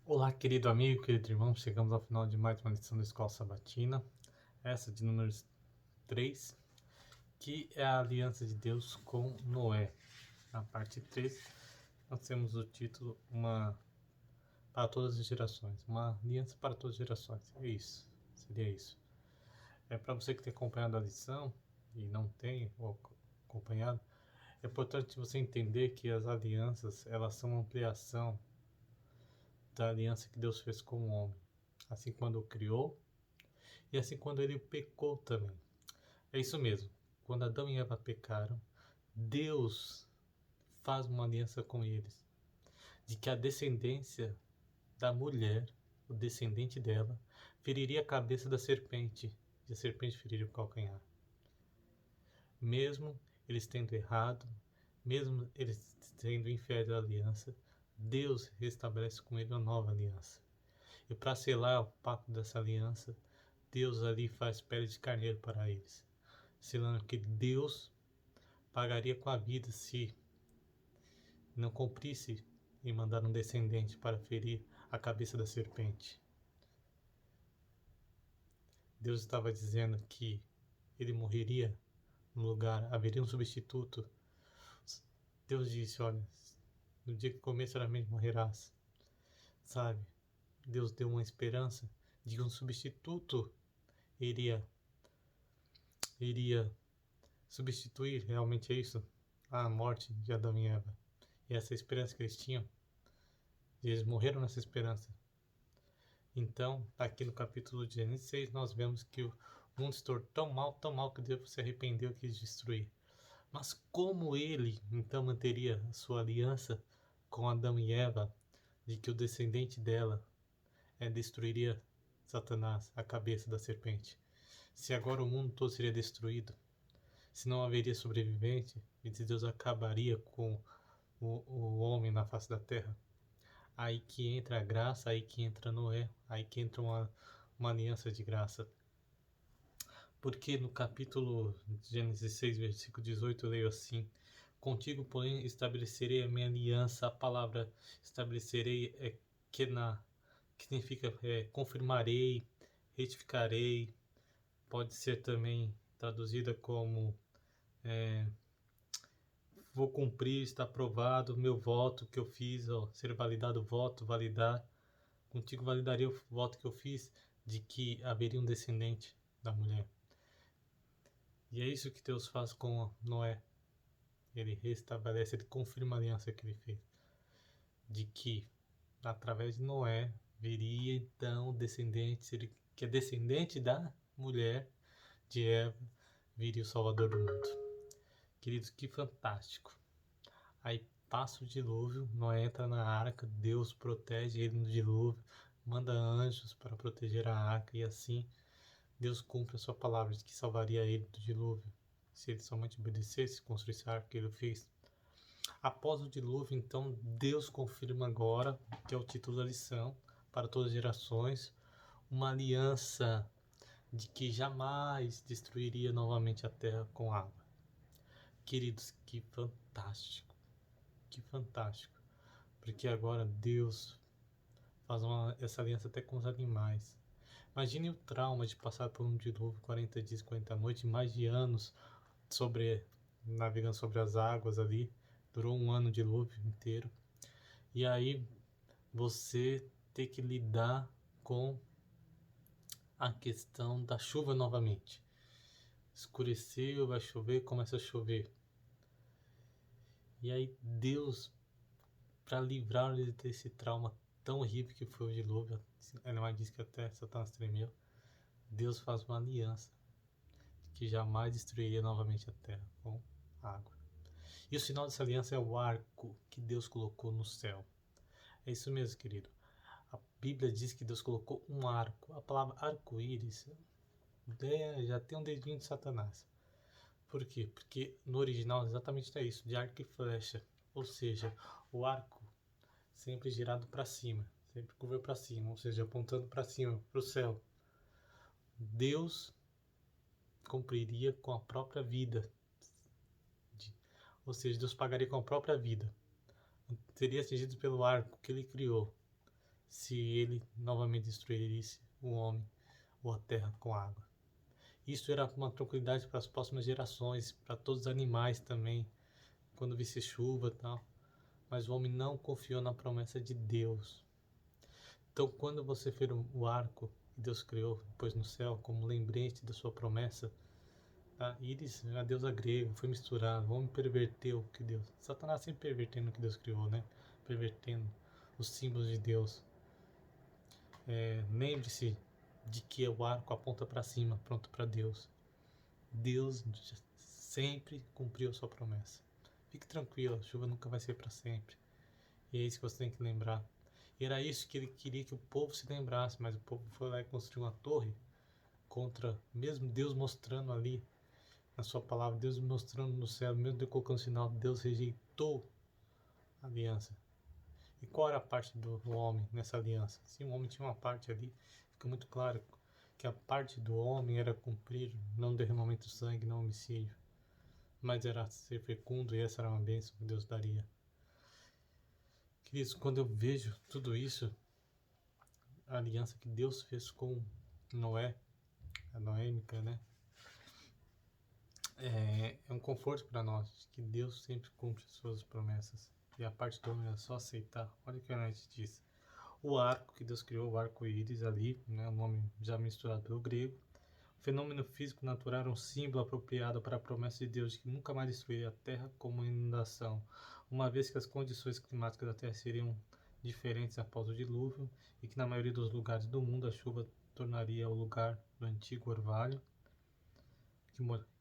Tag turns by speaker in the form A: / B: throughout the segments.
A: Olá, querido amigo, querido irmão, chegamos ao final de mais uma lição da Escola Sabatina, essa de número 3, que é a aliança de Deus com Noé. Na parte 3, nós temos o título para todas as gerações, uma aliança para todas as gerações, é isso, seria isso. É para você que tem acompanhado a lição e não tem acompanhado, é importante você entender que as alianças, elas são uma ampliação da aliança que Deus fez com o homem, assim quando o criou, e assim quando ele pecou também. É isso mesmo. Quando Adão e Eva pecaram, Deus faz uma aliança com eles, de que a descendência da mulher, o descendente dela, feriria a cabeça da serpente, e a serpente feriria o calcanhar. Mesmo eles tendo errado, mesmo eles tendo infiéis à aliança, Deus restabelece com ele uma nova aliança. E para selar o pacto dessa aliança, Deus ali faz pele de carneiro para eles, selando que Deus pagaria com a vida se não cumprisse em mandar um descendente para ferir a cabeça da serpente. Deus estava dizendo que ele morreria no lugar, haveria um substituto. Deus disse, olha, no dia que comer seriamente morrerás. Sabe? Deus deu uma esperança de que um substituto iria substituir, realmente é isso, a morte de Adão e Eva. E essa esperança que eles tinham, eles morreram nessa esperança. Então, aqui no capítulo 16, nós vemos que o mundo se tornou tão mal que Deus se arrependeu e quis destruir. Mas como ele, então, manteria a sua aliança com Adão e Eva, de que o descendente dela destruiria Satanás, a cabeça da serpente? Se agora o mundo todo seria destruído, se não haveria sobrevivente, e se Deus acabaria com o homem na face da terra, aí que entra a graça, aí que entra Noé, aí que entra uma aliança de graça. Porque no capítulo de Gênesis 6, versículo 18, eu leio assim: contigo, porém, estabelecerei a minha aliança. A palavra estabelecerei é kená, que significa confirmarei, retificarei. Pode ser também traduzida como vou cumprir, está aprovado, meu voto que eu fiz, ser validado o voto, validar. Contigo validaria o voto que eu fiz de que haveria um descendente da mulher. E é isso que Deus faz com Noé. Ele restabelece, ele confirma a aliança que ele fez. De que, através de Noé, viria então o descendente, que é descendente da mulher de Eva, viria o Salvador do mundo. Queridos, que fantástico. Aí passa o dilúvio, Noé entra na arca, Deus protege ele no dilúvio, manda anjos para proteger a arca, e assim Deus cumpre a sua palavra de que salvaria ele do dilúvio, se ele somente obedecesse, construísse a arca que ele fez. Após o dilúvio, então, Deus confirma agora, que é o título da lição, para todas as gerações, uma aliança de que jamais destruiria novamente a terra com água. Queridos, que fantástico, que fantástico, porque agora Deus faz essa aliança até com os animais. Imagine o trauma de passar por um dilúvio, 40 dias, 40 noites, mais de anos, navegando sobre as águas ali. Durou um ano o dilúvio inteiro. E aí você ter que lidar com a questão da chuva novamente. Escureceu, vai chover, começa a chover. E aí Deus, para livrar ele desse trauma tão horrível que foi o dilúvio, ela diz que até Satanás tremeu, Deus faz uma aliança que jamais destruiria novamente a terra com água. E o sinal dessa aliança é o arco que Deus colocou no céu. É isso mesmo, querido. A Bíblia diz que Deus colocou um arco. A palavra arco-íris já tem um dedinho de Satanás. Por quê? Porque no original exatamente é isso, de arco e flecha. Ou seja, o arco sempre girado para cima, sempre curva para cima, ou seja, apontando para cima, para o céu. Deus cumpriria com a própria vida. Ou seja, Deus pagaria com a própria vida. Seria atingido pelo arco que ele criou. se ele novamente destruísse o homem ou a terra com água. Isso era uma tranquilidade para as próximas gerações, para todos os animais também, quando visse chuva e tal. Mas o homem não confiou na promessa de Deus. Então, quando você fez o arco que Deus criou depois no céu, como lembrete da sua promessa, a íris, a deusa grega, foi misturado. O homem perverteu o que Deus... Satanás sempre pervertendo o que Deus criou, né? Pervertendo os símbolos de Deus. Lembre-se de que o arco aponta para cima, pronto para Deus. Deus sempre cumpriu a sua promessa. Fique tranquilo, a chuva nunca vai ser para sempre. E é isso que você tem que lembrar. E era isso que ele queria que o povo se lembrasse, mas o povo foi lá e construiu uma torre contra, mesmo Deus mostrando ali na sua palavra, Deus mostrando no céu, mesmo Deus colocando sinal, Deus rejeitou a aliança. E qual era a parte do homem nessa aliança? Sim, o homem tinha uma parte ali, fica muito claro que a parte do homem era cumprir, não derramamento de sangue, não homicídio, mas era ser fecundo, e essa era uma bênção que Deus daria. Queridos, quando eu vejo tudo isso, a aliança que Deus fez com Noé, a noêmica, né? É um conforto para nós, que Deus sempre cumpre as suas promessas. E a parte do homem é só aceitar. Olha o que a gente diz. O arco que Deus criou, o arco-íris ali, né, o nome já misturado pelo grego. O fenômeno físico natural era um símbolo apropriado para a promessa de Deus de que nunca mais destruiria a terra como inundação, uma vez que as condições climáticas da terra seriam diferentes após o dilúvio e que na maioria dos lugares do mundo a chuva tornaria o lugar do antigo orvalho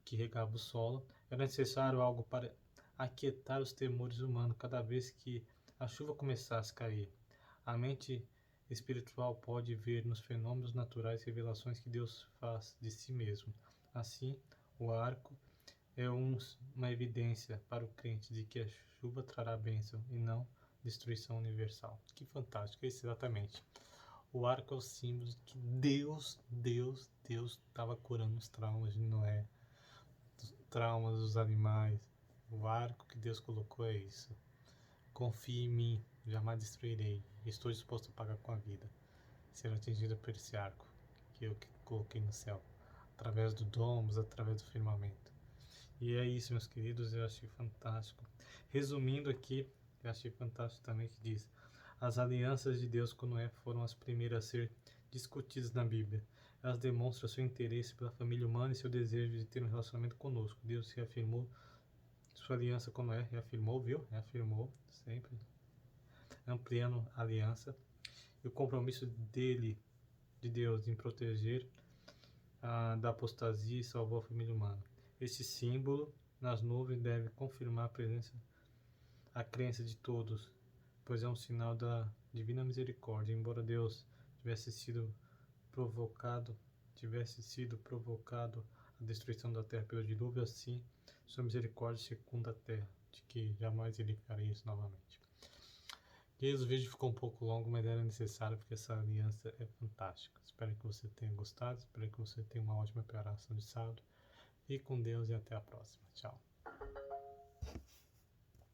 A: que regava o solo. Era necessário algo para aquietar os temores humanos cada vez que a chuva começasse a cair. A mente espiritual pode ver nos fenômenos naturais revelações que Deus faz de si mesmo. Assim, o arco é uma evidência para o crente de que a chuva trará bênção e não destruição universal. Que fantástico, é isso exatamente. O arco é o símbolo de que Deus estava curando os traumas de Noé, os traumas dos animais. O arco que Deus colocou é isso. Confie em mim, jamais destruirei. Estou disposto a pagar com a vida, ser atingido por esse arco que eu coloquei no céu, através do domus, através do firmamento. E é isso, meus queridos, eu achei fantástico. Resumindo aqui, eu achei fantástico também que diz: as alianças de Deus com Noé foram as primeiras a ser discutidas na Bíblia. Elas demonstram seu interesse pela família humana e seu desejo de ter um relacionamento conosco. Deus reafirmou sua aliança com Noé, reafirmou sempre, ampliando a aliança e o compromisso de Deus em proteger da apostasia e salvou a família humana. Este símbolo nas nuvens deve confirmar a crença de todos, pois é um sinal da divina misericórdia. Embora Deus tivesse sido provocado a destruição da terra pelo dilúvio, assim sua misericórdia secunda a terra, de que jamais ele faria isso novamente. E o vídeo ficou um pouco longo, mas era necessário porque essa aliança é fantástica. Espero que você tenha gostado, espero que você tenha uma ótima preparação de sábado. Fique com Deus e até a próxima. Tchau.